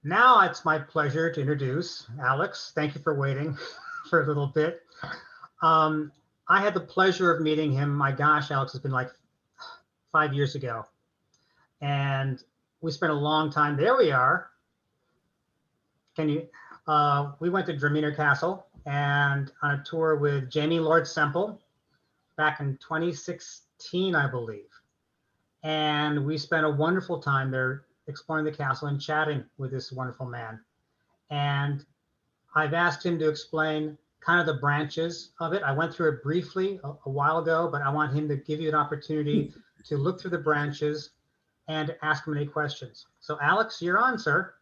Now it's my pleasure to introduce Alex. Thank you for waiting for a little bit. I had the pleasure of meeting him. My gosh, Alex, has been like 5 years ago. And we spent a long time. There we are. Can you? We went to Druminnor Castle and on a tour with Jamie Lord Semple back in 2016, I believe. And we spent a wonderful time there exploring the castle and chatting with this wonderful man. And I've asked him to explain kind of the branches of it. I went through it briefly a while ago, but I want him to give you an opportunity to look through the branches and ask him any questions. So Alex, you're on, sir.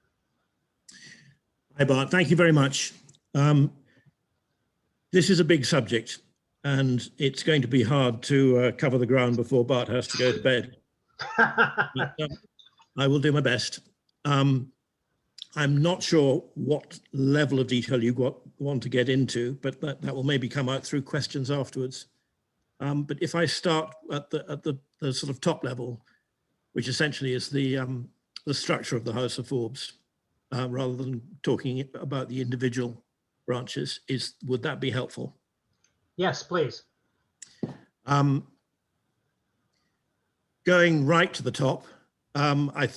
Hi, Bart. Thank you very much. This is a big subject, and it's going to be hard to cover the ground before Bart has to go to bed. But, I will do my best. I'm not sure what level of detail you want to get into, but that will maybe come out through questions afterwards. But if I start at the sort of top level, which essentially is the structure of the House of Forbes, rather than talking about the individual branches, would that be helpful? Yes, please. Going right to the top, I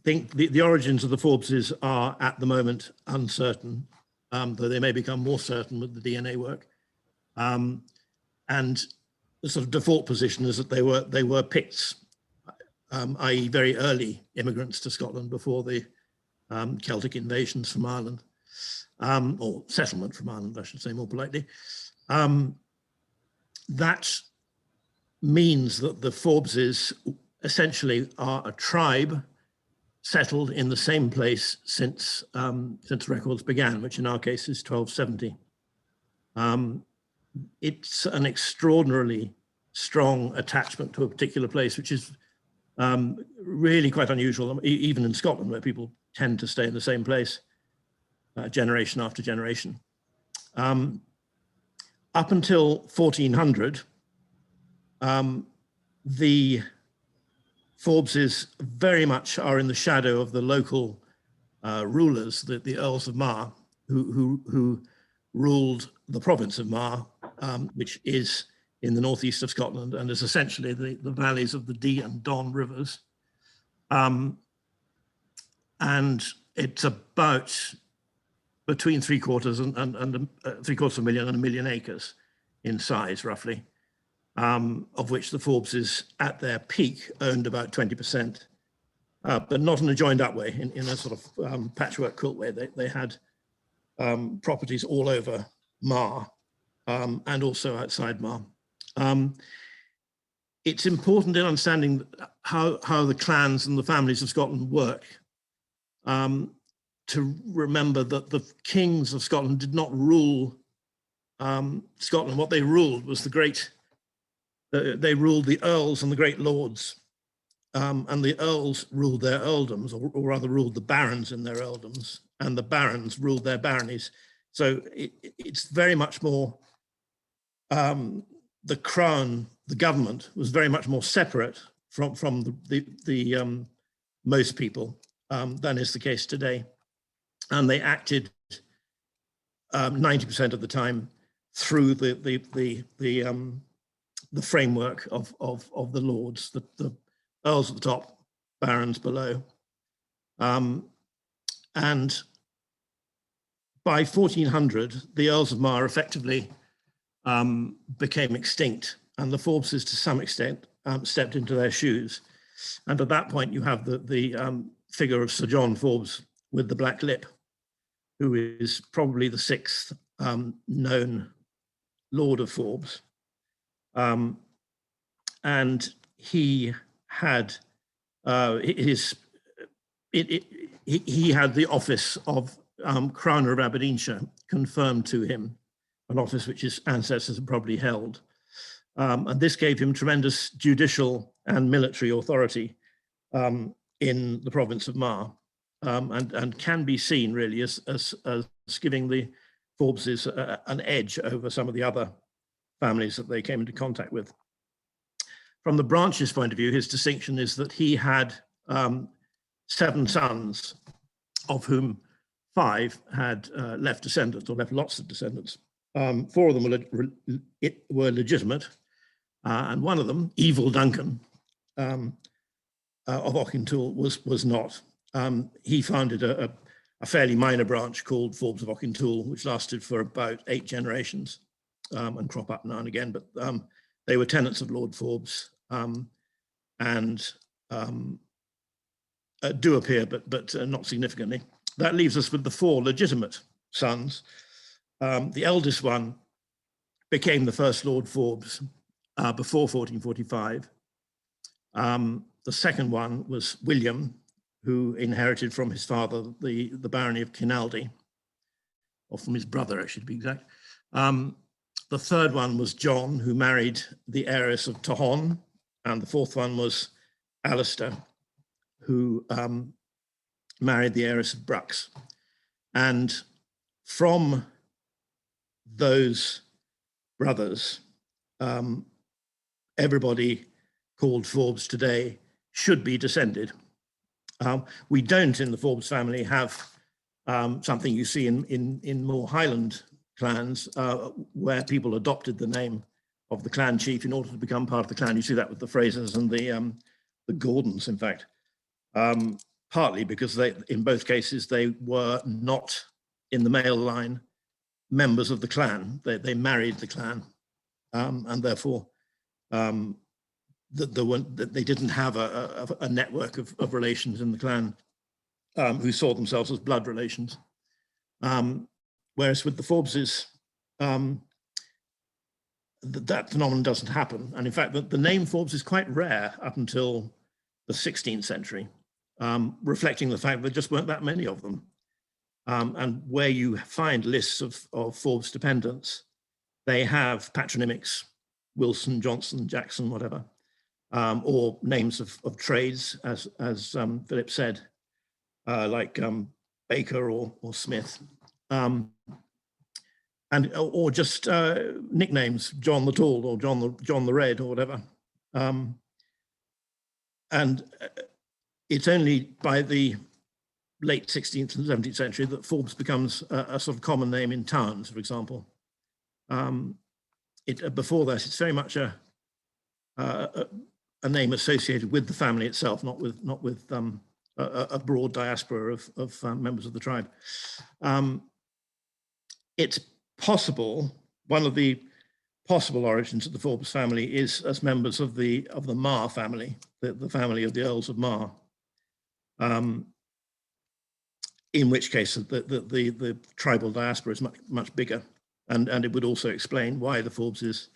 think the origins of the Forbeses are at the moment uncertain, though they may become more certain with the DNA work. And the sort of default position is that they were Picts, i.e. very early immigrants to Scotland before the Celtic invasions from Ireland, or settlement from Ireland, I should say more politely. That means that the Forbeses essentially are a tribe settled in the same place since records began, which in our case is 1270. It's an extraordinarily strong attachment to a particular place, which is really quite unusual, even in Scotland, where people tend to stay in the same place generation after generation. Up until 1400, the Forbeses very much are in the shadow of the local rulers, the Earls of Mar, who ruled the province of Mar, which is in the northeast of Scotland and is essentially the valleys of the Dee and Don rivers. And it's about between 3/4 and 3/4 million and 1 million acres in size, roughly, of which the Forbeses at their peak owned about 20%, but not in a joined up way, in a sort of patchwork quilt way. They had properties all over Mar and also outside Mar. It's important in understanding how the clans and the families of Scotland work to remember that the kings of Scotland did not rule Scotland. What they ruled was they ruled the earls and the great lords, and the earls ruled their earldoms, or rather ruled the barons in their earldoms, and the barons ruled their baronies. So it's very much more, the crown, the government was very much more separate from the most people than is the case today. And they acted 90% of the time through the framework of the lords, the earls at the top, barons below. And by 1400, the Earls of Mar effectively became extinct, and the Forbeses to some extent stepped into their shoes. And at that point, you have the figure of Sir John Forbes with the black lip, who is probably the 6th known Lord of Forbes. And he had he had the office of Crowner of Aberdeenshire confirmed to him, an office which his ancestors had probably held. And this gave him tremendous judicial and military authority in the province of Mar, and can be seen really as giving the Forbeses an edge over some of the other families that they came into contact with. From the branch's point of view, his distinction is that he had 7 sons, of whom 5 had left descendants, or left lots of descendants. 4 of them were legitimate, and one of them, Evil Duncan of Auchintool, was not. He founded a fairly minor branch called Forbes of Auchintool, which lasted for about 8 generations and crop up now and again. But they were tenants of Lord Forbes and do appear, but not significantly. That leaves us with the 4 legitimate sons. The eldest one became the first Lord Forbes before 1445. The second one was William, who inherited from his father the barony of Kinaldy, or from his brother, actually, to be exact. The third one was John, who married the heiress of Tohon, and the fourth one was Alistair, who married the heiress of Brux. And from those brothers, everybody called Forbes today should be descended. We don't in the Forbes family have something you see in more Highland clans where people adopted the name of the clan chief in order to become part of the clan. You see that with the Frasers and the Gordons, in fact, partly because in both cases they were not in the male line members of the clan. They married the clan, and therefore they didn't have a network of relations in the clan who saw themselves as blood relations. Whereas with the Forbeses, that phenomenon doesn't happen. And in fact, the name Forbes is quite rare up until the 16th century, reflecting the fact there just weren't that many of them. And where you find lists of Forbes dependents, they have patronymics, Wilson, Johnson, Jackson, whatever, or names of trades, as Philip said, like Baker or Smith, or just nicknames, John the Tall or John the Red or whatever. And it's only by the late 16th and 17th century that Forbes becomes a sort of common name in towns, for example. Before that, it's very much a name associated with the family itself, not with a broad diaspora of members of the tribe. It's possible, one of the possible origins of the Forbes family is as members of the Mar family, the family of the Earls of Mar. In which case the tribal diaspora is much bigger, and it would also explain why the Forbeses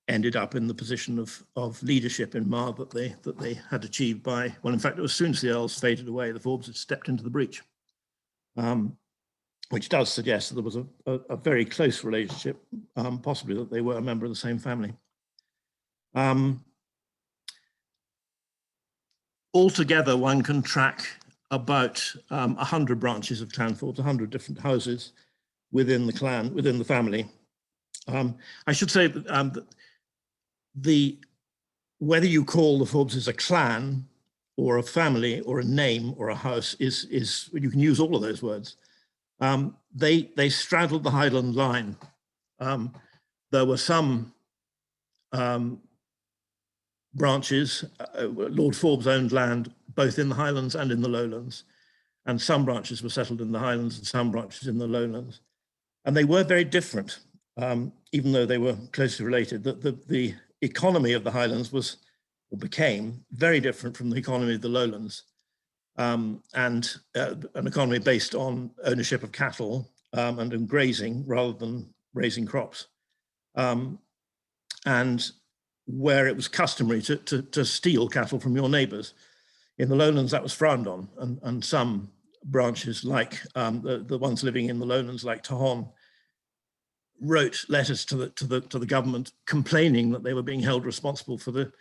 ended up in the position of leadership in Mar that they had achieved by, well, in fact, as soon as the Earls faded away, the Forbeses stepped into the breach, which does suggest that there was a very close relationship, possibly that they were a member of the same family. Altogether, one can track about 100 branches of Clan Forbes, 100 different houses within the clan, within the family. I should say that whether you call the Forbeses a clan or a family or a name or a house is you can use all of those words. They straddled the Highland line. There were some branches, Lord Forbes owned land both in the Highlands and in the Lowlands, and some branches were settled in the Highlands and some branches in the Lowlands. And they were very different, even though they were closely related. The economy of the Highlands was, or became, very different from the economy of the Lowlands, and an economy based on ownership of cattle and in grazing rather than raising crops. And where it was customary to steal cattle from your neighbors. In the Lowlands, that was frowned on, and some branches, like the ones living in the Lowlands, like Tohon, wrote letters to the government complaining that they were being held responsible for the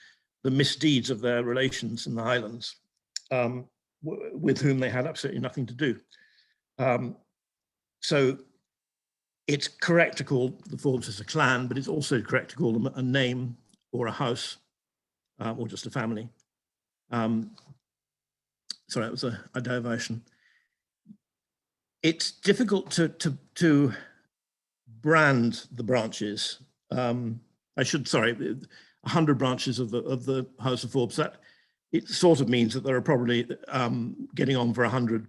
misdeeds of their relations in the Highlands, with whom they had absolutely nothing to do. So it's correct to call the Forbeses a clan, but it's also correct to call them a name or a house, or just a family. Sorry, that was a diversion. it's difficult to brand the branches. Sorry, 100 branches of the House of Forbes. That it sort of means that there are probably getting on for 100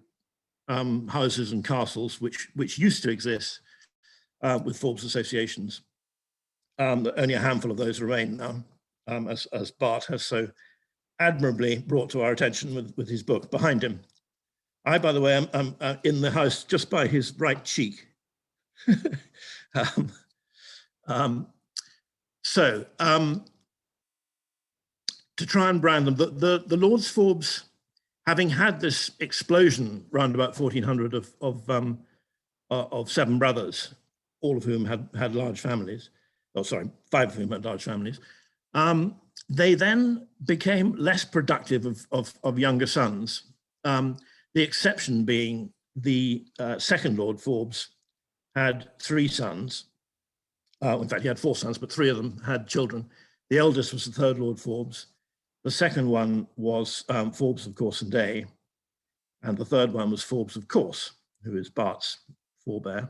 houses and castles which used to exist with Forbes associations. Only a handful of those remain now, as Bart has so admirably brought to our attention with his book behind him. I, by the way, am in the house just by his right cheek. To try and brand them, the Lords Forbes, having had this explosion round about 1400 of 7 brothers, all of whom had large families, oh sorry, 5 of whom had large families, they then became less productive of younger sons. The exception being the second Lord Forbes had 3 sons. In fact, he had 4 sons, but 3 of them had children. The eldest was the third Lord Forbes. The second one was Forbes of Course and Day. And the third one was Forbes of Course, who is Bart's forebear.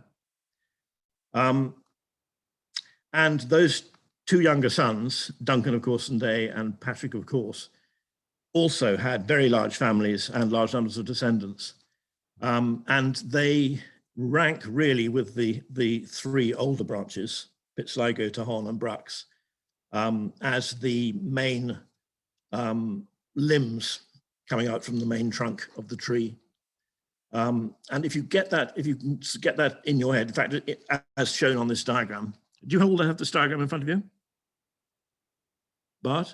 And those 2 younger sons, Duncan of Course and Day and Patrick of Course, also had very large families and large numbers of descendants. And they rank really with the 3 older branches, Pitsligo, Tahon and Brux, as the main limbs coming out from the main trunk of the tree. And if you can get that in your head, in fact, as shown on this diagram, do you all have this diagram in front of you? Bart?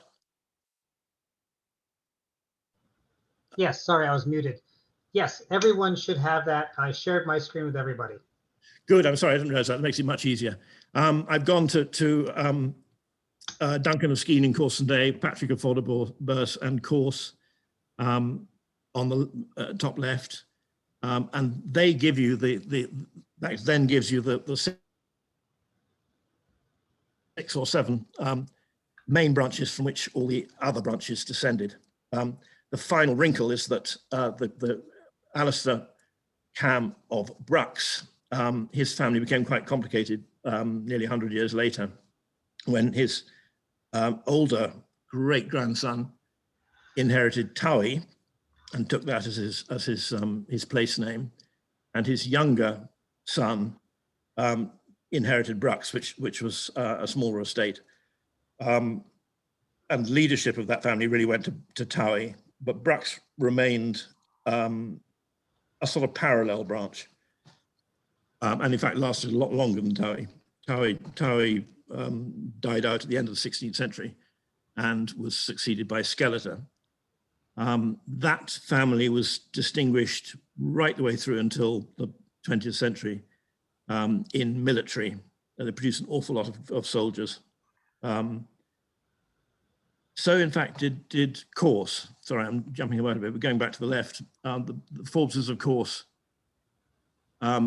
Yes, sorry, I was muted. Yes, everyone should have that. I shared my screen with everybody. Good, I'm sorry, I didn't realize that. It makes it much easier. I've gone to Duncan of Skene in Course and Day, Patrick of Fordaburs and Course on the top left. And they give you that then gives you the 6 or 7 main branches from which all the other branches descended. The final wrinkle is that the Alistair Cam of Brux, his family became quite complicated nearly 100 years later, when his older great-grandson inherited Towie and took that as his place name, and his younger son inherited Brux, which was a smaller estate. And leadership of that family really went to Towie, but Brux remained a sort of parallel branch, and in fact lasted a lot longer than Towie. Towie died out at the end of the 16th century and was succeeded by Skeletor. That family was distinguished right the way through until the 20th century in military. They produced an awful lot of soldiers. So in fact did Course. Sorry, I'm jumping about a bit, but going back to the left, the Forbeses of Course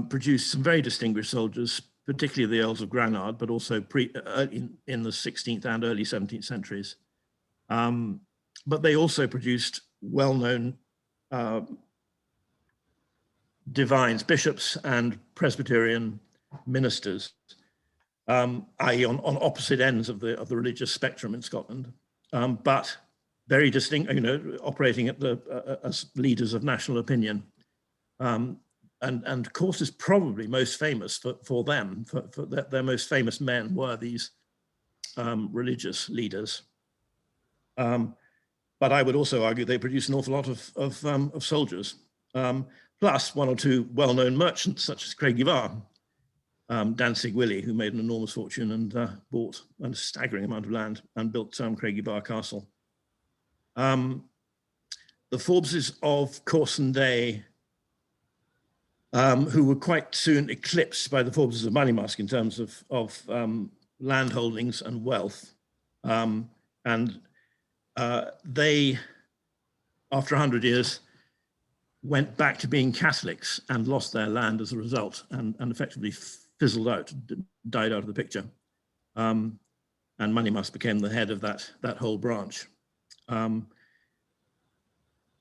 produced some very distinguished soldiers, particularly the Earls of Granard, but also in the 16th and early 17th centuries. But they also produced well-known divines, bishops and Presbyterian ministers, i.e. on opposite ends of the religious spectrum in Scotland, but very distinct, operating at as leaders of national opinion. And Course is probably most famous for them, for their most famous men were these religious leaders. But I would also argue they produced an awful lot of soldiers, plus 1 or 2 well-known merchants such as Craigievar, Danzig Willie, who made an enormous fortune and bought a staggering amount of land and built Craigievar Castle. The Forbeses of Course and Day, who were quite soon eclipsed by the Forbeses of Moneymask in terms of land holdings and wealth. They, after 100 years, went back to being Catholics and lost their land as a result, and effectively fizzled out, died out of the picture. And Moneymask became the head of that whole branch.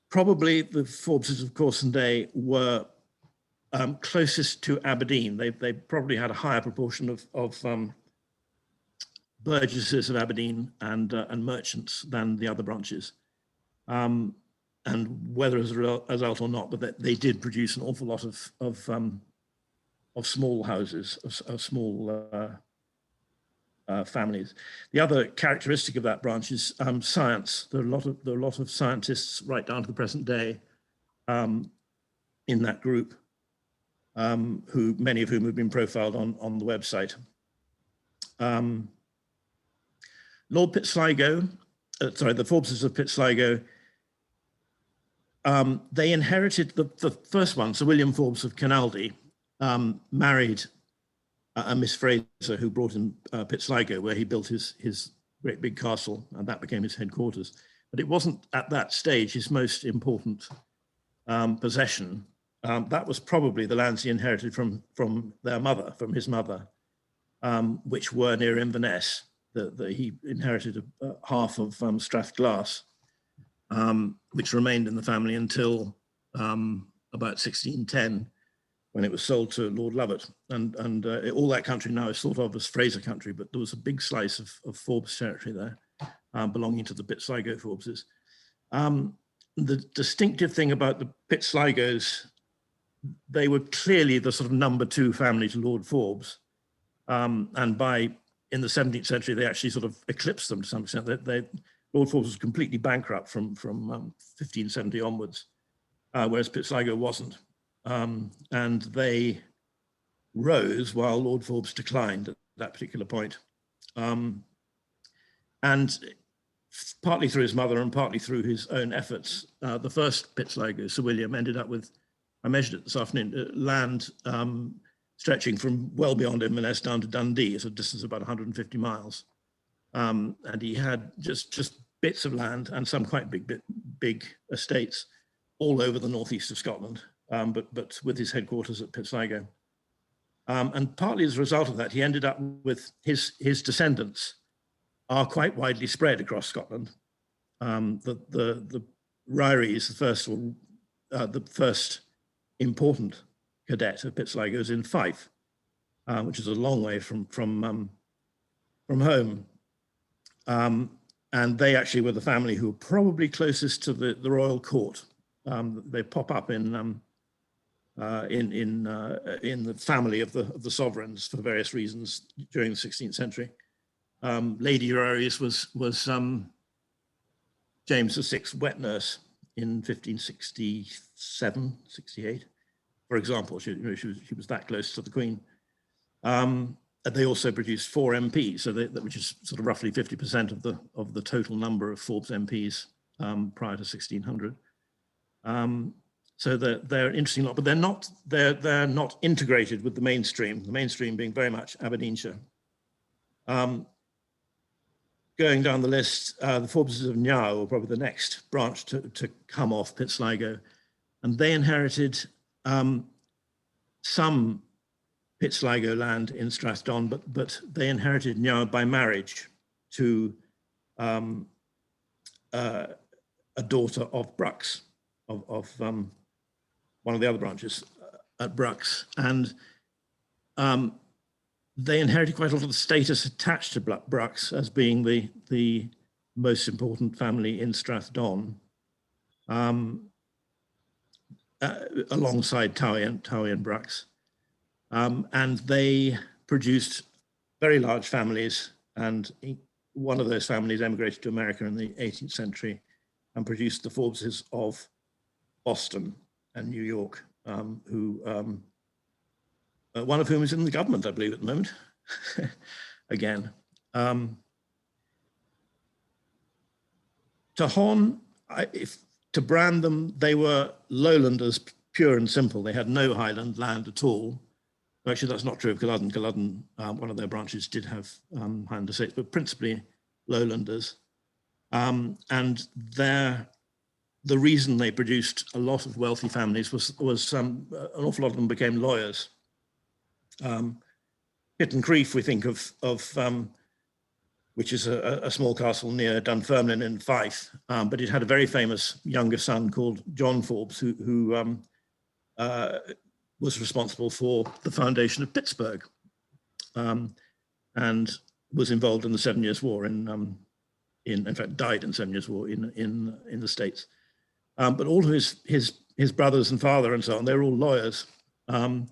Probably the Forbeses of Course and Day were closest to Aberdeen. They probably had a higher proportion of burgesses of Aberdeen and merchants than the other branches. And whether as a result or not, but they did produce an awful lot of small houses, of small families. The other characteristic of that branch is science. There are a lot of scientists right down to the present day in that group, many of whom have been profiled on the website. Lord Pitsligo, the Forbeses of Pitsligo, they inherited the first one, Sir William Forbes of Canaldy, married a Miss Fraser who brought him Pitsligo, where he built his great big castle, and that became his headquarters. But it wasn't at that stage his most important possession. That was probably the lands he inherited from his mother, which were near Inverness. He inherited half of Strathglass, which remained in the family until about 1610, when it was sold to Lord Lovat. And all that country now is thought of as Fraser country, but there was a big slice of Forbes territory there, belonging to the Pitsligo Forbeses. The distinctive thing about the Pitsligos, they were clearly the sort of #2 family to Lord Forbes. And in the 17th century, they actually sort of eclipsed them to some extent. Lord Forbes was completely bankrupt from 1570 onwards, whereas Pitsligo wasn't. And they rose while Lord Forbes declined at that particular point. And partly through his mother and partly through his own efforts, the first Pitsligo, Sir William, ended up with, I measured it this afternoon, land stretching from well beyond Inverness down to Dundee. It's a distance of about 150 miles. And he had just bits of land and some quite big estates all over the northeast of Scotland, but with his headquarters at Pitsligo. And partly as a result of that, he ended up with his descendants are quite widely spread across Scotland. The Ryries, the first important cadet of Pitsligo, is in Fife, which is a long way from home. And they actually were the family who were probably closest to the royal court. They pop up in the family of the sovereigns for various reasons during the 16th century. Lady Ryries was James VI's wet nurse in 1567, 68. For example, she was that close to the Queen. They also produced 4 MPs, which is sort of roughly 50% of the total number of Forbes MPs prior to 1600. So they're interesting lot, but they're not integrated with the mainstream. The mainstream being very much Aberdeenshire. Going down the list, the Forbeses of Niau were probably the next branch to come off Pitsligo, and they inherited some Pitsligo land in Strathdon, but they inherited Niau by marriage to a daughter of Brucks, of one of the other branches at Brucks, and they inherited quite a lot of the status attached to Brucks as being the most important family in Strathdon, alongside Towie and Brucks. And they produced very large families, and one of those families emigrated to America in the 18th century and produced the Forbeses of Boston and New York, one of whom is in the government, I believe, at the moment, again. To Hon, to brand them, they were lowlanders, pure and simple. They had no highland land at all. Actually, that's not true of Culloden. Culloden, one of their branches did have highland estates, but principally lowlanders. And the reason they produced a lot of wealthy families was an awful lot of them became lawyers. Pitton Creef, we think of which is a small castle near Dunfermline in Fife, but it had a very famous younger son called John Forbes, who was responsible for the foundation of Pittsburgh, and was involved in the 7 Years' War in fact, died in 7 Years' War in the States. But all of his brothers and father and so on, they were all lawyers. And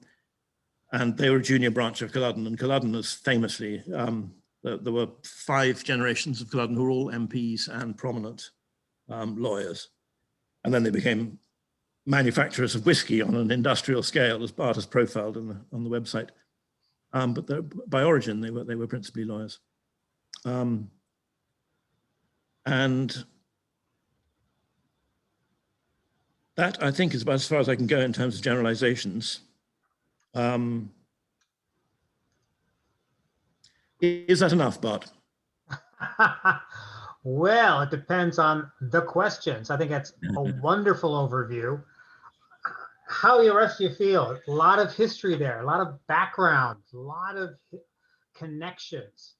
they were a junior branch of Culloden, and Culloden is famously, there were 5 generations of Culloden who were all MPs and prominent lawyers. And then they became manufacturers of whiskey on an industrial scale, as Bart has profiled on the website. But by origin, they were principally lawyers. And that, I think, is about as far as I can go in terms of generalizations. Is that enough, Bart? Well, it depends on the questions. I think that's a wonderful overview. How the rest of you feel? A lot of history there, a lot of background, a lot of connections.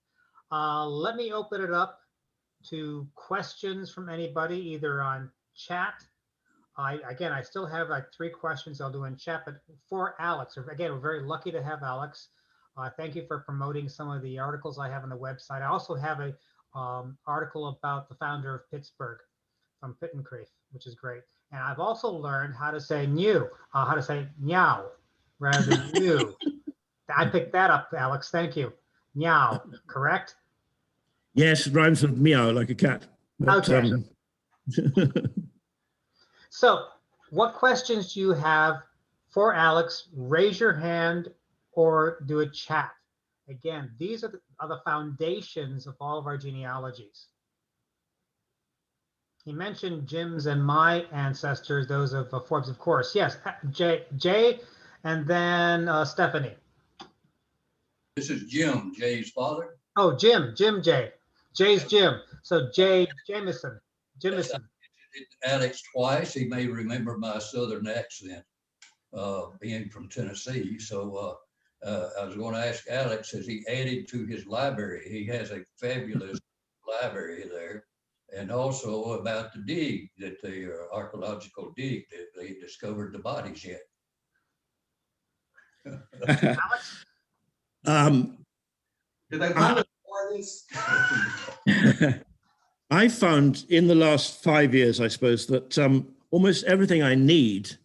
Let me open it up to questions from anybody, either on chat. Again, I still have like 3 questions I'll do in chat, but for Alex, again, we're very lucky to have Alex. Thank you for promoting some of the articles I have on the website. I also have a article about the founder of Pittsburgh from Pittencrieff, which is great. And I've also learned how to say new, how to say meow rather than you. I picked that up, Alex. Thank you. Meow, correct? Yes, it rhymes with meow, like a cat. But, okay. So what questions do you have for Alex? Raise your hand or do a chat. Again, these are the foundations of all of our genealogies. He mentioned Jim's and my ancestors, those of Forbes, of course. Yes, Jay, and then Stephanie. This is Jim, Jay's father. Oh, Jim, Jay. Jay's Jim. So Jay Jamison. Alex twice. He may remember my southern accent, being from Tennessee. So I was going to ask Alex, has he added to his library? He has a fabulous library there. And also about the dig, that the archaeological dig, that they discovered the bodies yet. Did they find the bodies? I found in the last 5 years, I suppose, that almost everything I need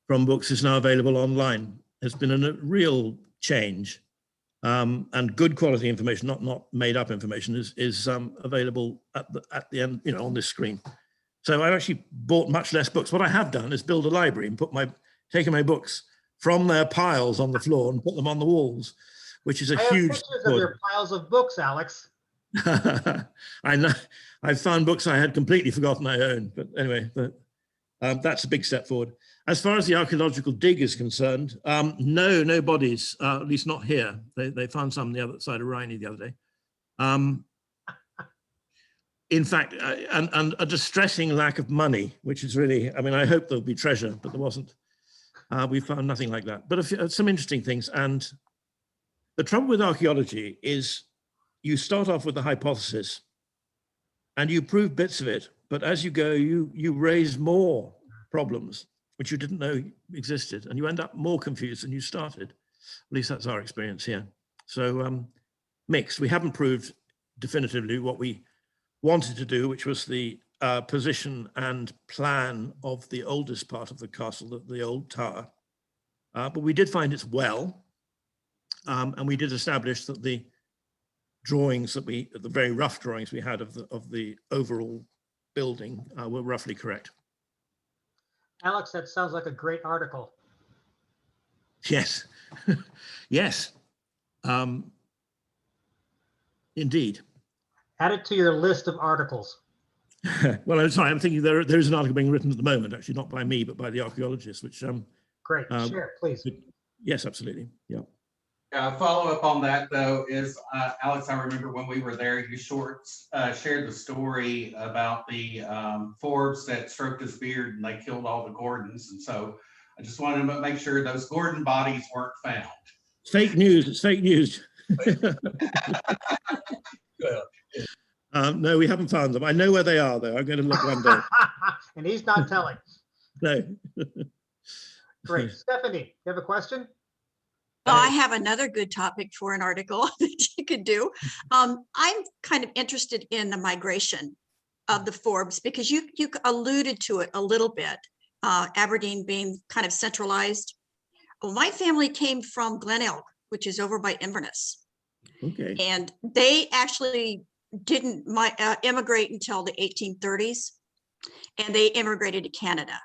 from books is now available online. There's been a real change, and good quality information, not made up information, is available at the end, on this screen. So I've actually bought much less books. What I have done is build a library and taken my books from their piles on the floor and put them on the walls, which is a huge. I have pictures of your piles of books, Alex. I know. I've found books I had completely forgotten I owned, but anyway, that's a big step forward. As far as the archaeological dig is concerned, no bodies, at least not here. They found some on the other side of Rhynie the other day. In fact, and a distressing lack of money, which is really, I hope there'll be treasure, but there wasn't. We found nothing like that, but some interesting things. And the trouble with archaeology is you start off with the hypothesis and you prove bits of it, but as you go, you raise more problems which you didn't know existed, and you end up more confused than you started. At least that's our experience here. So mixed. We haven't proved definitively what we wanted to do, which was the position and plan of the oldest part of the castle, the old tower. But we did find its well, and we did establish that the drawings that the very rough drawings we had of the overall building were roughly correct. Alex, that sounds like a great article. Yes, yes, indeed. Add it to your list of articles. Well, I'm sorry, I'm thinking there is an article being written at the moment, actually not by me, but by the archaeologists, which great, share, please. Yes, absolutely, yeah. Follow up on that though is, Alex, I remember when we were there, you shared the story about the Forbes that stroked his beard and they killed all the Gordons. And so I just wanted to make sure those Gordon bodies weren't found. Fake news, it's fake news. No, we haven't found them. I know where they are though. I'm going to look one day. And he's not telling. No. Great. Stephanie, you have a question? Well, I have another good topic for an article that you could do. I'm kind of interested in the migration of the Forbes because you alluded to it a little bit, Aberdeen being kind of centralized. Well, my family came from Glenelg, which is over by Inverness. Okay. And they actually didn't immigrate until the 1830s, and they immigrated to Canada.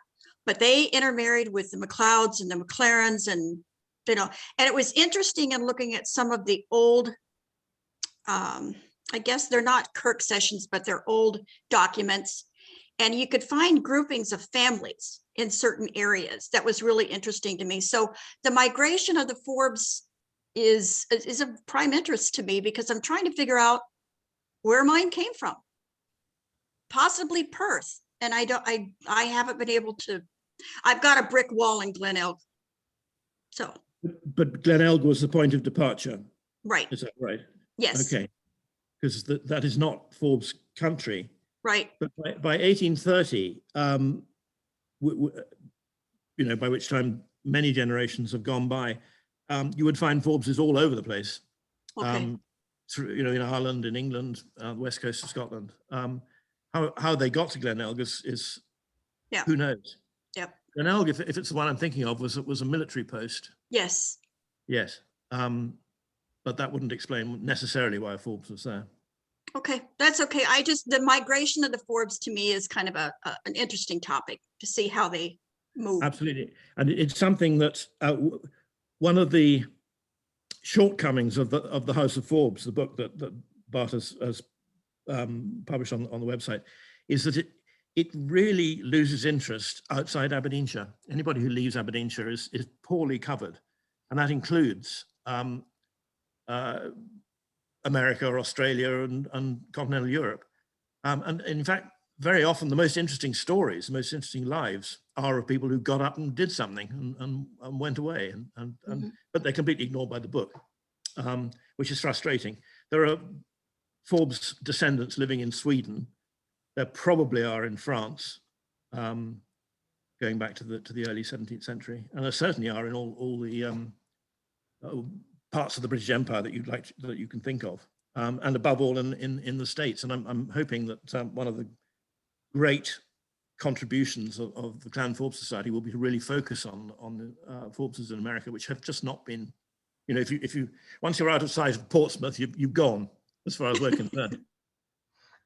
But they intermarried with the MacLeods and the McLarens, and and it was interesting in looking at some of the old, I guess they're not Kirk sessions, but they're old documents. And you could find groupings of families in certain areas. That was really interesting to me. So the migration of the Forbes is of prime interest to me because I'm trying to figure out where mine came from. Possibly Perth. And I haven't been able to, I've got a brick wall in Glenelg. So. But Glenelg was the point of departure. Right. Is that right? Yes. Okay. Because that is not Forbes country. Right. But by 1830, by which time many generations have gone by, you would find Forbeses all over the place. Okay. Through, in Ireland, in England, west coast of Scotland. How they got to Glenelg is yeah. Who knows? Yep. Glenelg, if it's the one I'm thinking of, was a military post. Yes. Yes. But that wouldn't explain necessarily why Forbes was there. Okay, that's okay. The migration of the Forbes to me is kind of an interesting topic to see how they move. Absolutely. And it's something that one of the shortcomings of the House of Forbes, the book that Bart has published on the website, is that it really loses interest outside Aberdeenshire. Anybody who leaves Aberdeenshire is poorly covered, and that includes America or Australia and continental Europe. And in fact, very often the most interesting stories, the most interesting lives are of people who got up and did something and went away, but they're completely ignored by the book, which is frustrating. There are Forbes descendants living in Sweden. There probably are in France, going back to the early 17th century, and there certainly are in all the parts of the British Empire that you can think of, and above all in the States. And I'm hoping that one of the great contributions of the Clan Forbes Society will be to really focus on the Forbeses in America, which have just not been, if you once you're out of sight of Portsmouth, you've gone as far as we're concerned.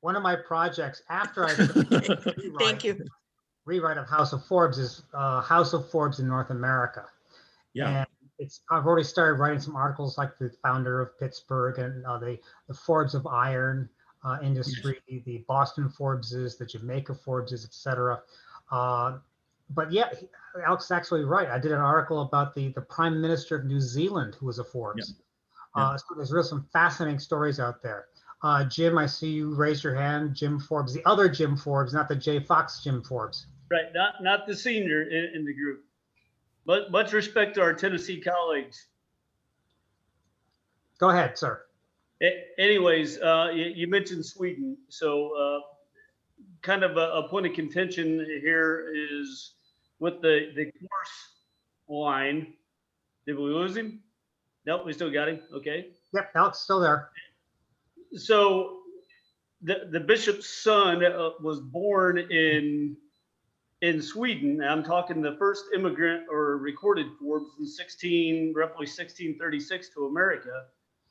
One of my projects after I Thank you. Rewrite of House of Forbes is House of Forbes in North America. Yeah. And I've already started writing some articles like the founder of Pittsburgh and the Forbes of iron industry, yes. The Boston Forbeses, the Jamaica Forbeses, etc. But yeah, Alex is actually right. I did an article about the Prime Minister of New Zealand who was a Forbes. Yeah. So there's some fascinating stories out there. Jim, I see you raise your hand. Jim Forbes, the other Jim Forbes, not the J. Fox Jim Forbes. Right, not the senior in the group. But much respect to our Tennessee colleagues. Go ahead, sir. Anyways, you mentioned Sweden. So kind of a point of contention here is with the course line. Did we lose him? Nope, we still got him. Okay. Yep, Alex still there. So the bishop's son was born in Sweden. I'm talking the first immigrant or recorded Forbes in roughly 1636 to America,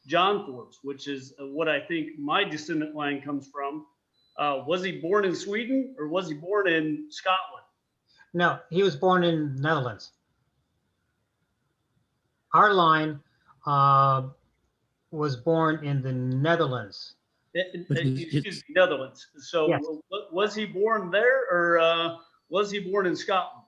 John Forbes, which is what I think my descendant line comes from. Was he born in Sweden or was he born in Scotland? No, he was born in the Netherlands. Our line was born in the Netherlands. Excuse me, Netherlands. So yes. Was he born there or was he born in Scotland?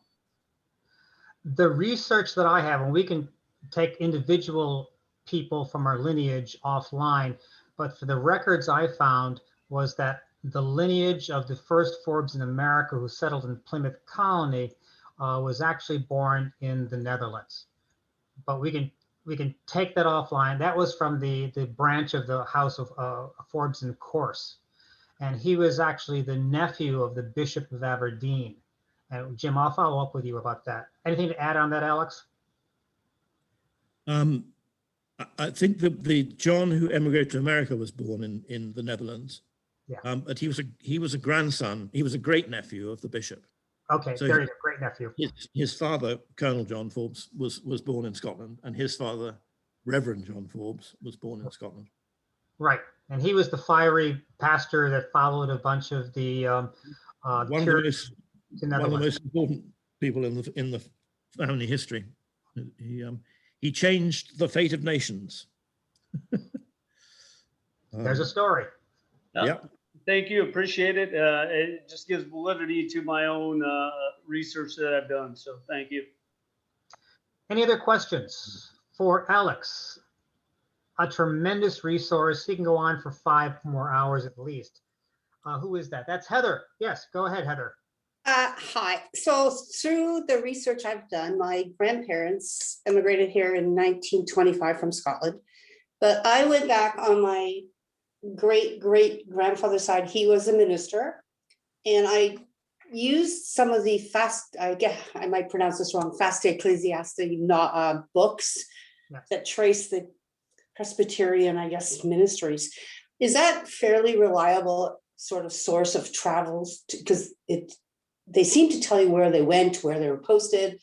The research that I have, and we can take individual people from our lineage offline, but for the records I found was that the lineage of the first Forbes in America who settled in Plymouth Colony was actually born in the Netherlands. But we can take that offline. That was from the branch of the House of Forbes in Corse. And he was actually the nephew of the Bishop of Aberdeen. And Jim, I'll follow up with you about that. Anything to add on that, Alex? I think that the John who emigrated to America was born in the Netherlands. Yeah. But he was a grandson. He was a great nephew of the bishop. Okay, So there you go. Great nephew. His father, Colonel John Forbes, was born in Scotland, and his father, Reverend John Forbes, was born in Scotland. Right, and he was the fiery pastor that followed a bunch of the One of the most important people in the family history. He changed the fate of nations. There's a story. Yeah. Thank you, appreciate it. It just gives validity to my own research that I've done, so thank you. Any other questions for Alex? A tremendous resource. He can go on for 5 more hours at least. Who is that? That's Heather. Yes, go ahead, Heather. Hi. So through the research I've done, my grandparents immigrated here in 1925 from Scotland, but I went back on my great grandfather's side. He was a minister, and I used some of the I might pronounce this wrong, fast ecclesiastic books that trace the Presbyterian, I guess, ministries. Is that fairly reliable sort of source of travels? Because they seem to tell you where they went, where they were posted,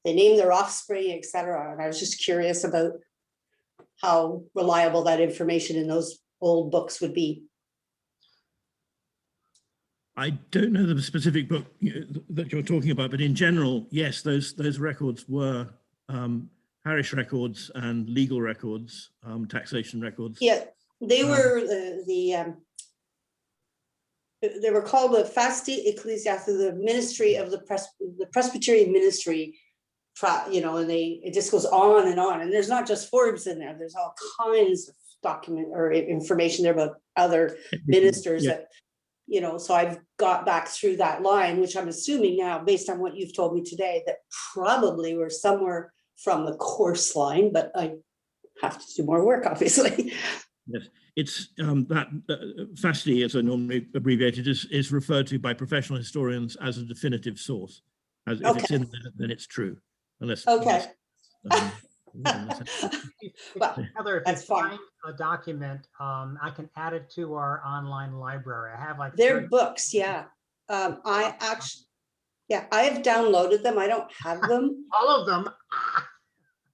they named their offspring, etc. And I was just curious about how reliable that information in those old books would be. I don't know the specific book that you're talking about, but in general, yes, those records were parish records and legal records, taxation records. Yeah, they were they were called the Fasti Ecclesiastic, the ministry of the Presbyterian ministry, and it just goes on, and there's not just Forbes in there. There's all kinds of document or information there about other ministers that, so I've got back through that line, which I'm assuming now, based on what you've told me today, that probably we're somewhere from the course line, but I have to do more work, obviously. Yes, it's that FASTI, as I normally abbreviate it, is referred to by professional historians as a definitive source. As if it's in there, then it's true. Unless Well, Heather, if that's you fine. find a document, I can add it to our online library. I have like They're books, yeah. I have downloaded them. I don't have them. all of them.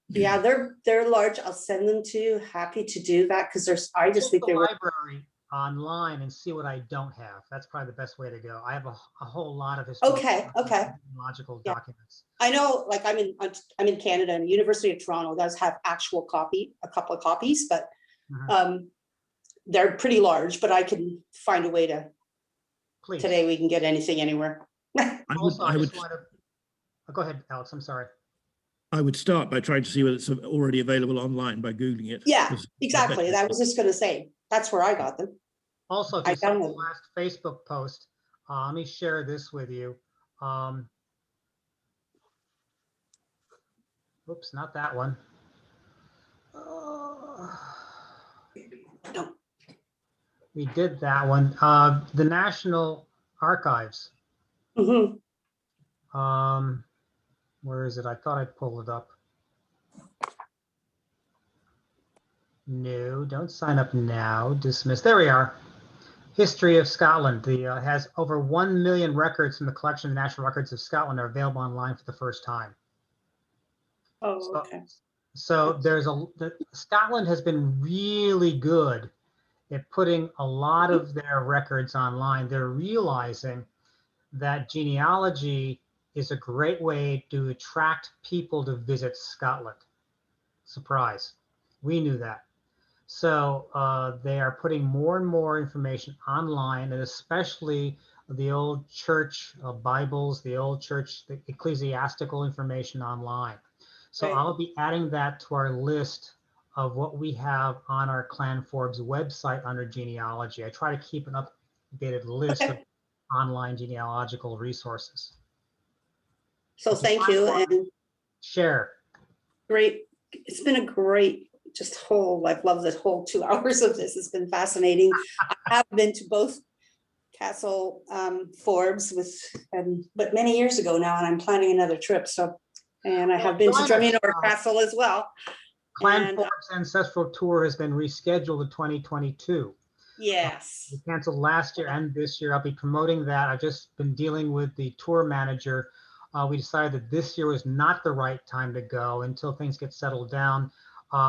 Yeah, they're large. I'll send them to you. Happy to do that because I just think they were. Library online and see what I don't have. That's probably the best way to go. I have a whole lot of historical genealogical documents. I know, like I'm in Canada, and University of Toronto does have a couple of copies, but they're pretty large. But I can find a way to. Please. Today we can get anything anywhere. Also, I just want to go ahead, Alex. I'm sorry. I would start by trying to see whether it's already available online by Googling it. Yeah, exactly. I was just going to say, that's where I got them. Also, if you saw the last Facebook post, let me share this with you. Oops, not that one. No. We did that one. The National Archives. Mm-hmm. Where is it? I thought I'd pull it up. No, don't sign up now. Dismiss. There we are. History of Scotland. Has over 1 million records from the collection of the National Records of Scotland are available online for the first time. Oh, okay. So Scotland has been really good at putting a lot of their records online. They're realizing that genealogy is a great way to attract people to visit Scotland. Surprise. We knew that. So they are putting more and more information online, and especially the old church Bibles, the old church, the ecclesiastical information online. So right. I'll be adding that to our list of what we have on our Clan Forbes website under genealogy. I try to keep an updated list of online genealogical resources. So thank you, and share. Great. It's been a great I've loved the whole 2 hours of this. It's been fascinating. I have been to both Castle Forbes with, but many years ago now, and I'm planning another trip. So, and I have been to Druminnor Castle as well. Clan And, Forbes Ancestral Tour has been rescheduled to 2022. yes. We canceled last year and this year. I'll be promoting that. I've just been dealing with the tour manager. We decided that this year was not the right time to go until things get settled down.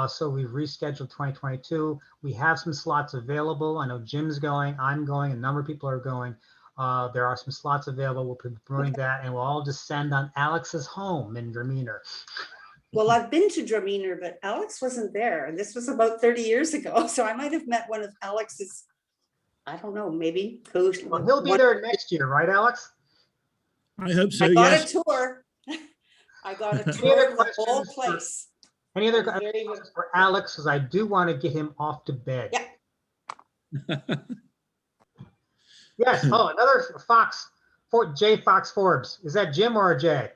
So we've rescheduled 2022. We have some slots available. I know Jim's going, I'm going, a number of people are going. There are some slots available. We'll be promoting that, and we'll all descend on Alex's home in Druminnor. Well, I've been to Druminnor, but Alex wasn't there. And this was about 30 years ago. So I might have met one of Alex's, I don't know, maybe. Well, he'll be there next year, right, Alex? I hope so, I got yes. a tour. I got a tour of the whole questions for- place. Any other Very good. questions for Alex? Because I do want to get him off to bed. Yeah. Yes. Oh, another Fox, J. Fox Forbes. Is that Jim or Jay?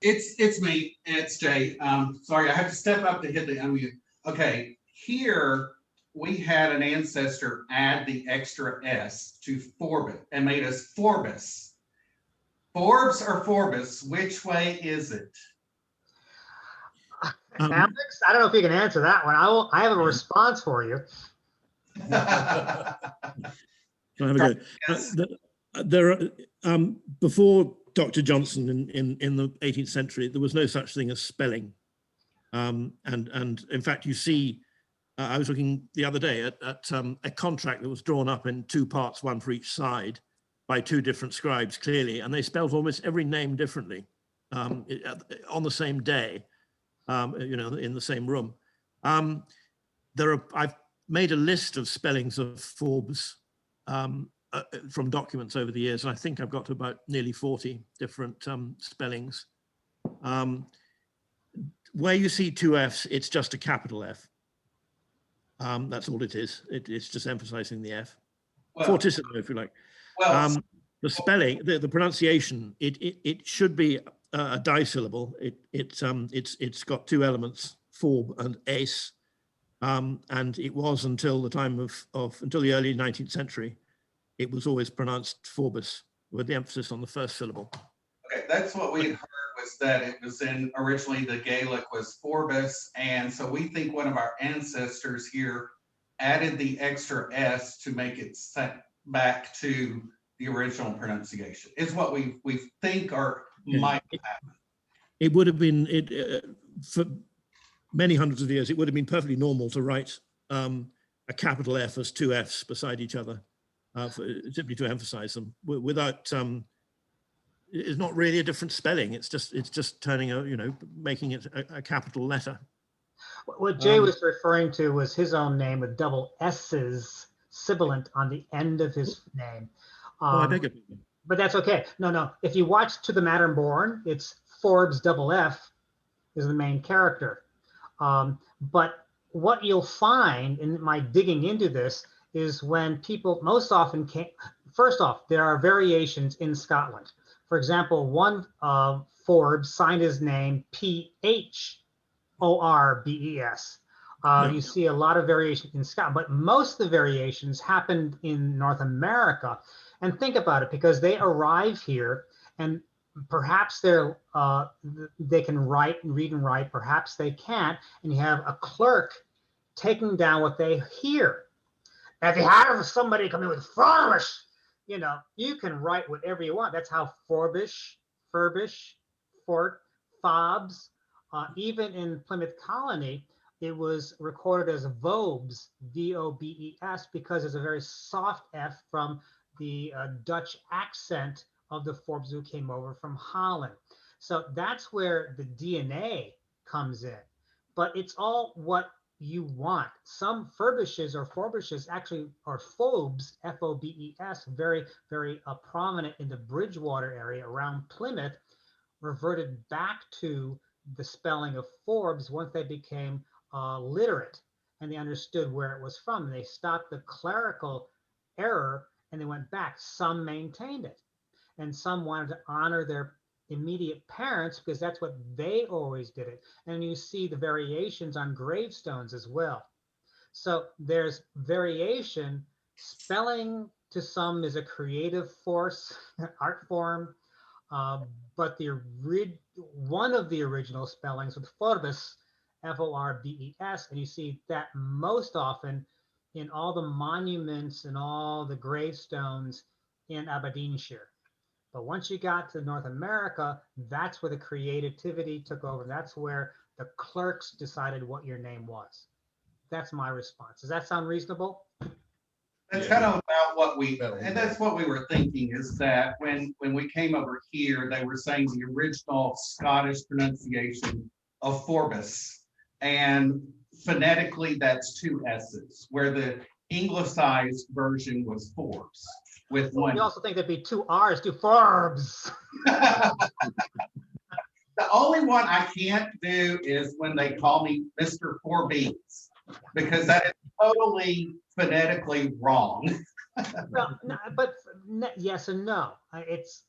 It's me. It's Jay. Sorry, I have to step up to hit the unmute. Okay, here we had an ancestor add the extra S to Forbes and made us Forbes. Forbes or Forbes, which way is it? Alex, I don't know if you can answer that one. I have a response for you. Can I have a go? Before Dr. Johnson in the 18th century, there was no such thing as spelling. And in fact, you see, I was looking the other day at a contract that was drawn up in two parts, one for each side, by two different scribes, clearly, and they spelled almost every name differently on the same day, you know, in the same room. I've made a list of spellings of Forbes from documents over the years, and I think I've got to about nearly 40 different spellings. Where you see two Fs, it's just a capital F. That's all it is. It's just emphasizing the F. Well, Fortissimo, if you like. well, The spelling, the pronunciation, it should be a disyllable. It's got two elements, Forb and Ace, and it was until the time until the early 19th century, it was always pronounced Forbes with the emphasis on the first syllable. okay, that's what we had heard, was that it was originally the Gaelic was Forbes, and so we think one of our ancestors here added the extra S to make it set back to the original pronunciation. Is what we think or might happen. It would have been for many hundreds of years. It would have been perfectly normal to write a capital F as two Fs beside each other, simply to emphasize them. Without, it's not really a different spelling. It's just turning making it a capital letter. What Jay was referring to was his own name with double S's sibilant on the end of his name. I beg your pardon. But that's okay. No. If you watch To the Matter Born, it's Forbes double F is the main character. But what you'll find in my digging into this is when people most often first off, there are variations in Scotland. For example, one Forbes signed his name Phorbes. You see a lot of variation in Scotland, but most of the variations happened in North America. And think about it, because they arrive here and perhaps they can read and write, perhaps they can't, and you have a clerk taking down what they hear. If you have somebody come in with Forbish, you can write whatever you want. That's how Forbish, Fort, Fobbs, even in Plymouth Colony, it was recorded as Vobes, V-O-B-E-S, because it's a very soft F from the Dutch accent of the Forbes who came over from Holland. So that's where the DNA comes in. But it's all what you want. Some Furbishes or Forbishes actually are Forbes, F-O-B-E-S, very, very prominent in the Bridgewater area around Plymouth, reverted back to the spelling of Forbes once they became literate and they understood where it was from. And they stopped the clerical error and they went back. Some maintained it, and some wanted to honor their immediate parents because that's what they always did it. And you see the variations on gravestones as well. So there's variation, spelling to some is a creative force, art form, but one of the original spellings with Forbes, Forbes, and you see that most often in all the monuments and all the gravestones in Aberdeenshire. But once you got to North America, that's where the creativity took over. That's where the clerks decided what your name was. That's my response. Does that sound reasonable? That's kind of about what that's what we were thinking, is that when we came over here, they were saying the original Scottish pronunciation of Forbes, and phonetically that's two S's, where the Anglicized version was Forbes with one. You also think there'd be two R's, two Forbes. The only one I can't do is when they call me Mr. Forbes, because that is totally phonetically wrong. Yes and no. It's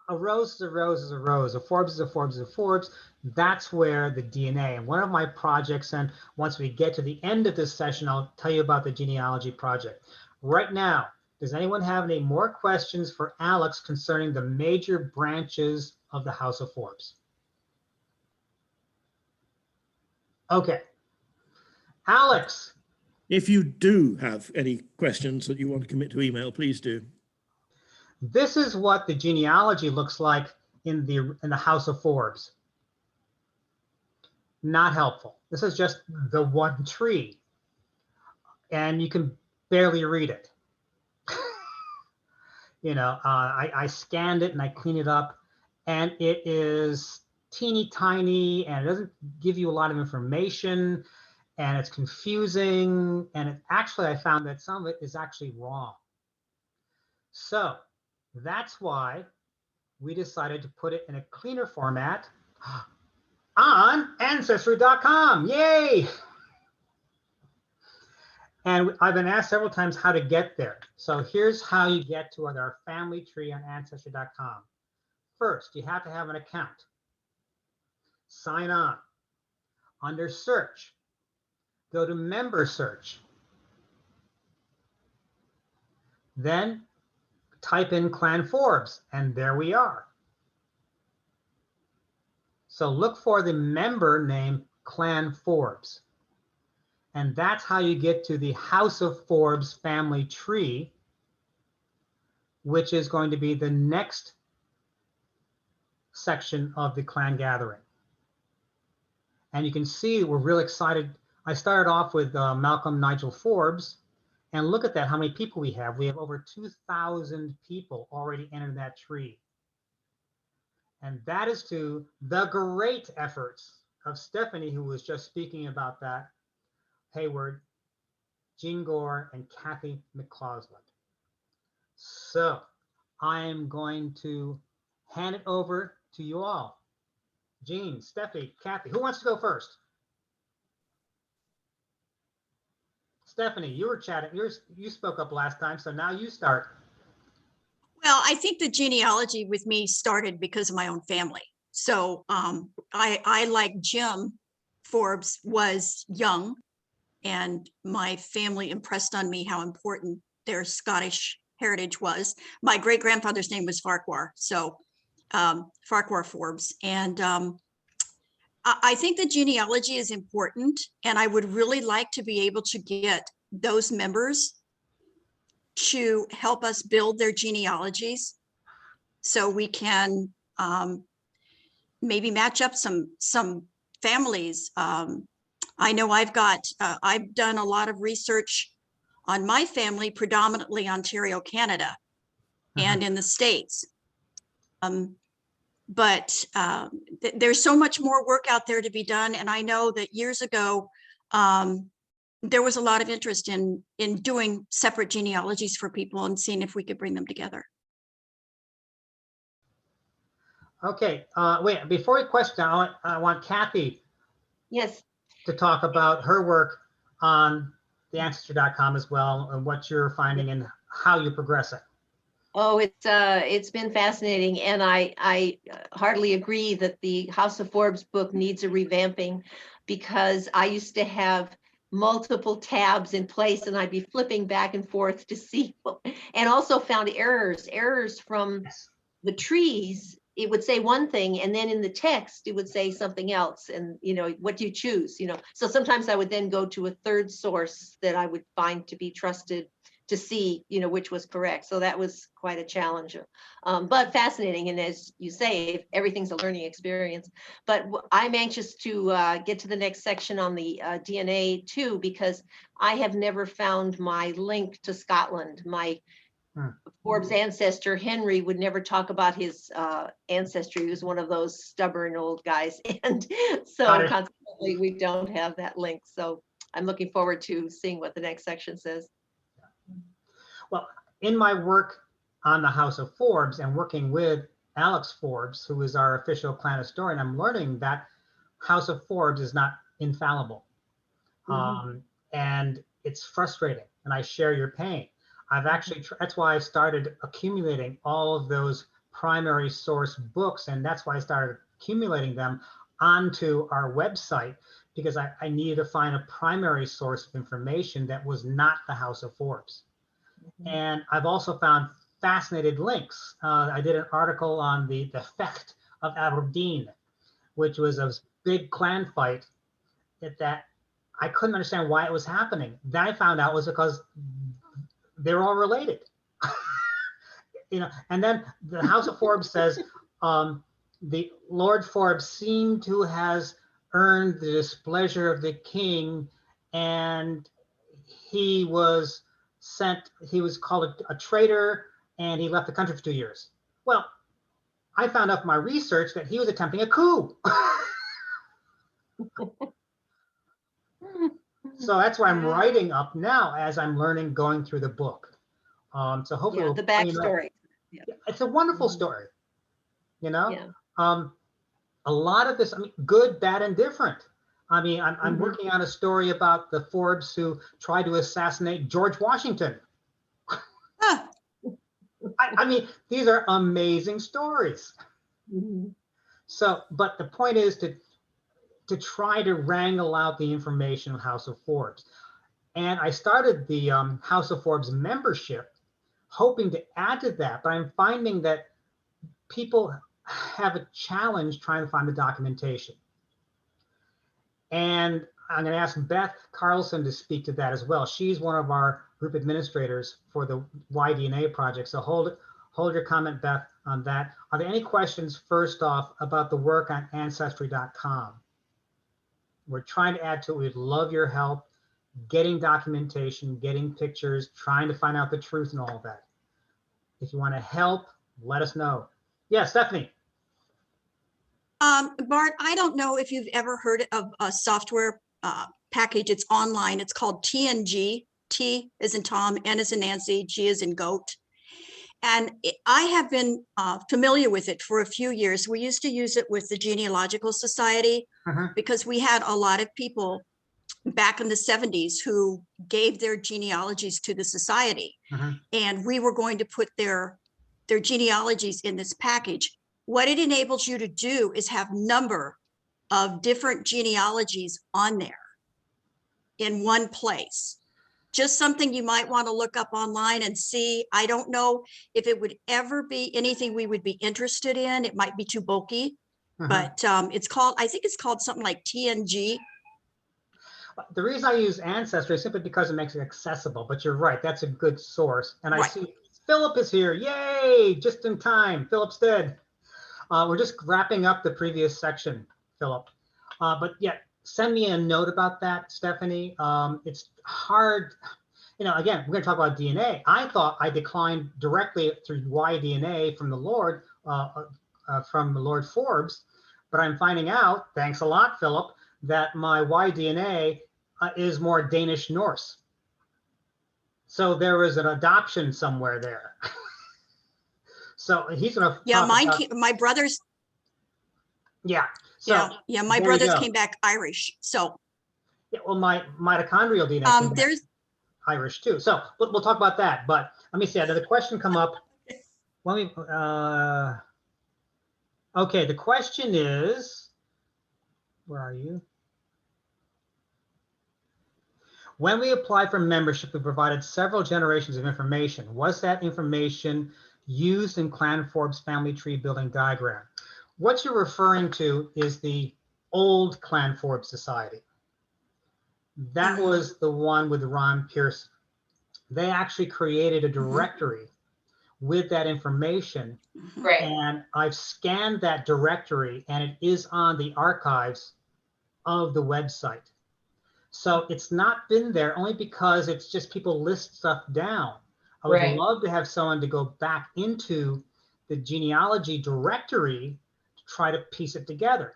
a rose is a rose is a rose. A Forbes is a Forbes is a Forbes. That's where the DNA. And one of my projects, and once we get to the end of this session, I'll tell you about the genealogy project. Right now, does anyone have any more questions for Alex concerning the major branches of the House of Forbes? Okay. Alex. If you do have any questions that you want to commit to email, please do. This is what the genealogy looks like in the House of Forbes. Not helpful. This is just the one tree, and you can barely read it. I scanned it and I cleaned it up, and it is teeny tiny, and it doesn't give you a lot of information, and it's confusing, and I found that some of it is actually wrong. So that's why we decided to put it in a cleaner format on Ancestry.com. Yay! And I've been asked several times how to get there. So here's how you get to our family tree on Ancestry.com. First, you have to have an account. Sign on. Under search, go to member search. Then type in Clan Forbes, and there we are. So look for the member name Clan Forbes. And that's how you get to the House of Forbes Family Tree, which is going to be the next section of the clan gathering. And you can see we're real excited. I started off with Malcolm Nigel Forbes, and look at that, how many people we have. We have over 2,000 people already entered that tree. And that is to the great efforts of Stephanie, who was just speaking about that, Hayward, Jean Gore, and Cathy McCausland. So I am going to hand it over to you all. Jean, Stephanie, Cathy, who wants to go first? Stephanie, you were chatting, you spoke up last time, so now you start. Well, I think the genealogy with me started because of my own family. So I like Jim Forbes was young, and my family impressed on me how important their Scottish heritage was. My great grandfather's name was Farquhar, so Farquhar Forbes. And I think the genealogy is important, and I would really like to be able to get those members to help us build their genealogies so we can maybe match up some families. I know I've done a lot of research on my family, predominantly Ontario, Canada, and in the States. But there's so much more work out there to be done. And I know that years ago, there was a lot of interest in doing separate genealogies for people and seeing if we could bring them together. Okay, wait, before you question, I want Cathy Yes. to talk about her work on the Ancestry.com as well, and what you're finding and how you're progressing. Oh, it's been fascinating, and I heartily agree that the House of Forbes book needs a revamping, because I used to have multiple tabs in place, and I'd be flipping back and forth to see, and also found errors from the trees. It would say one thing, and then in the text, it would say something else. And, you know, what do you choose? You know, so sometimes I would then go to a third source that I would find to be trusted to see, you know, which was correct. So that was quite a challenge, but fascinating. And as you say, everything's a learning experience. But I'm anxious to get to the next section on the DNA too, because I have never found my link to Scotland. My Forbes ancestor, Henry, would never talk about his ancestry. He was one of those stubborn old guys. And so consequently, we don't have that link. So I'm looking forward to seeing what the next section says. Well, in my work on the House of Forbes and working with Alex Forbes, who is our official clan historian, I'm learning that House of Forbes is not infallible. And it's frustrating, and I share your pain. I've actually, that's why I started accumulating all of those primary source books, and that's why I started accumulating them onto our website, because I needed to find a primary source of information that was not the House of Forbes. And I've also found fascinating links. I did an article on the theft of Aberdeen, which was a big clan fight that I couldn't understand why it was happening. Then I found out was because they're all related. You know, and then the House of Forbes says the Lord Forbes seemed to has earned the displeasure of the king, and he was sent, he was called a traitor, and he left the country for 2 years. Well, I found out from my research that he was attempting a coup. So that's why I'm writing up now as I'm learning, going through the book. So hopefully The backstory. It's a wonderful story, you know. Yeah. A lot of this, I mean, good, bad, and different. I mean, I'm working on a story about the Forbes who tried to assassinate George Washington. I mean, these are amazing stories. So, but the point is to try to wrangle out the information of House of Forbes. And I started the House of Forbes membership, hoping to add to that, but I'm finding that people have a challenge trying to find the documentation. And I'm going to ask Beth Carlson to speak to that as well. She's one of our group administrators for the Y-DNA project. So hold your comment, Beth, on that. Are there any questions, first off, about the work on Ancestry.com? We're trying to add to it. We'd love your help getting documentation, getting pictures, trying to find out the truth and all of that. If you want to help, let us know. Yeah, Stephanie. Bart, I don't know if you've ever heard of a software package. It's online. It's called TNG. T as in Tom, N as in Nancy, G as in goat. And I have been familiar with it for a few years. We used to use it with the Genealogical Society because we had a lot of people back in the 70s who gave their genealogies to the society. And we were going to put their genealogies in this package. What it enables you to do is have number of different genealogies on there in one place. Just something you might want to look up online and see. I don't know if it would ever be anything we would be interested in. It might be too bulky, but it's called, I think it's called something like TNG. The reason I use Ancestry is simply because it makes it accessible, but you're right, that's a good source. And I see Philip is here, yay, just in time, Philip Stead. We're just wrapping up the previous section, Philip. But yeah, send me a note about that, Stephanie. It's hard, you know, again, we're gonna talk about DNA. I thought I declined directly through Y-DNA from the Lord Forbes, but I'm finding out, thanks a lot, Philip, that my Y-DNA is more Danish Norse. So there was an adoption somewhere there. So he's gonna my brothers. Yeah. So yeah, my brothers came back Irish. So yeah, well, my mitochondrial DNA there's Irish too. So we'll talk about that. But let me see. Did the question come up? Let me. Okay. The question is, where are you? When we applied for membership, we provided several generations of information. Was that information used in Clan Forbes Family Tree building diagram? What you're referring to is the old Clan Forbes Society. That was the one with Ron Pearson. They actually created a directory with that information. Right. And I've scanned that directory and it is on the archives of the website. So it's not been there only because it's just people list stuff down. I would Right. love to have someone to go back into the genealogy directory to try to piece it together.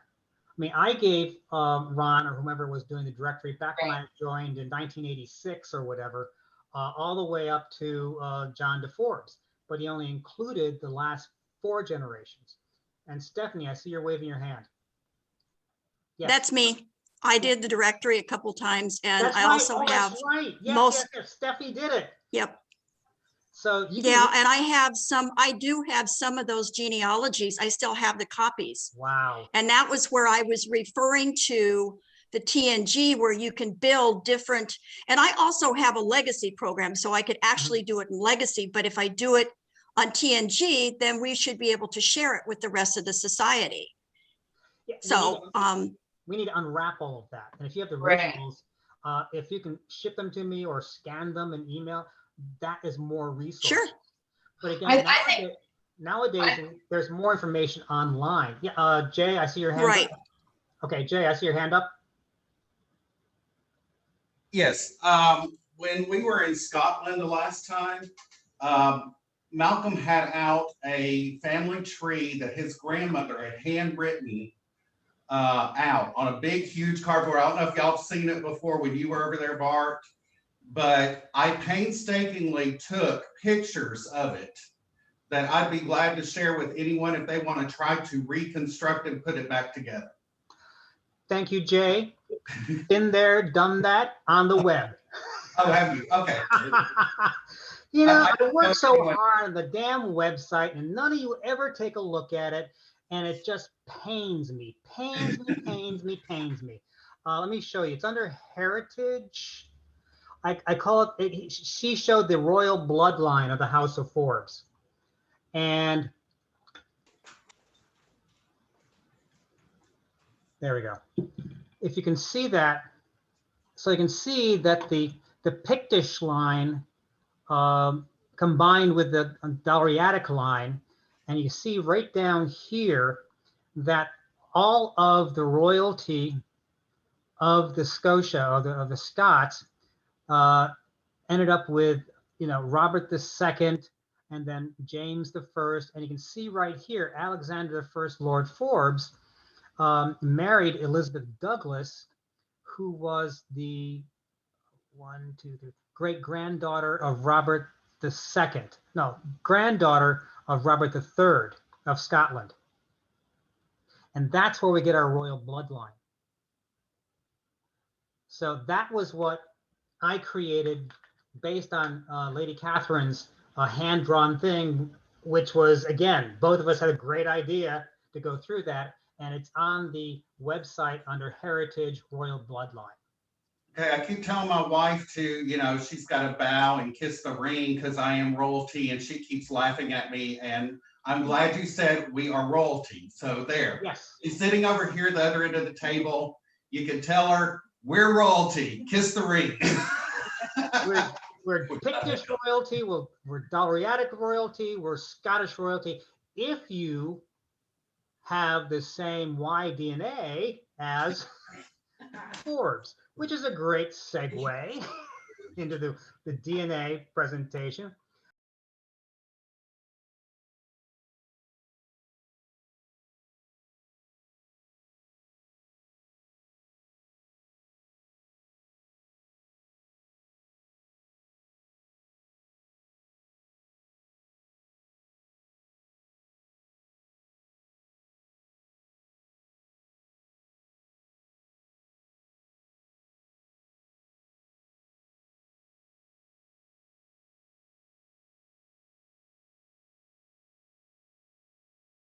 I mean, I gave Ron or whomever was doing the directory back when I joined in 1986 or whatever, all the way up to John DeForbes, but he only included the last 4 generations. And Stephanie, I see you're waving your hand. Yes. That's me. I did the directory a couple times, and That's I right. also Oh, have that's right. Yes, most- yes. Stephanie did it. Yep. So you Yeah, can, and I do have some of those genealogies. I still have the copies. wow. And that was where I was referring to the TNG, where you can build different, and I also have a legacy program, so I could actually do it in legacy, but if I do it on TNG, then we should be able to share it with the rest of the society. Yeah, So, we need to unwrap all of that. And if you have the Right. originals, if you can ship them to me or scan them in email, that is more resources. Sure. But again, I think- nowadays there's more information online. Yeah, Jay, I see your hand right. up. Okay, Jay, I see your hand up. Yes, when we were in Scotland the last time, Malcolm had out a family tree that his grandmother had handwritten out on a big, huge cardboard. I don't know if y'all have seen it before when you were over there, Bart, but I painstakingly took pictures of it that I'd be glad to share with anyone if they want to try to reconstruct and put it back together. Thank you, Jay. Been there, done that on the web. Oh, have you? Okay. You know, I I work know so anyone- hard on the damn website and none of you ever take a look at it. And it just pains me, pains me. Let me show you. It's under heritage. I call it, she showed the royal bloodline of the House of Forbes. And there we go. If you can see that, so you can see that the Pictish line combined with the Dalriadic line, and you see right down here that all of the royalty of the Scotia, of the Scots, ended up with, you know, Robert II and then James I. And you can see right here, Alexander I, Lord Forbes, married Elizabeth Douglas, who was the great granddaughter of Robert II. No, granddaughter of Robert III of Scotland. And that's where we get our royal bloodline. So that was what I created based on Lady Catherine's hand-drawn thing, which was, again, both of us had a great idea to go through that. And it's on the website under Heritage Royal Bloodline. Okay, I keep telling my wife to, you know, she's got to bow and kiss the ring because I am royalty, and she keeps laughing at me. And I'm glad you said we are royalty. So there. Yes. She's sitting over here at the other end of the table. You can tell her we're royalty. Kiss the ring. We're Pictish royalty, we're Dalriadic royalty, we're Scottish royalty. If you have the same Y DNA as Forbes, which is a great segue into the DNA presentation.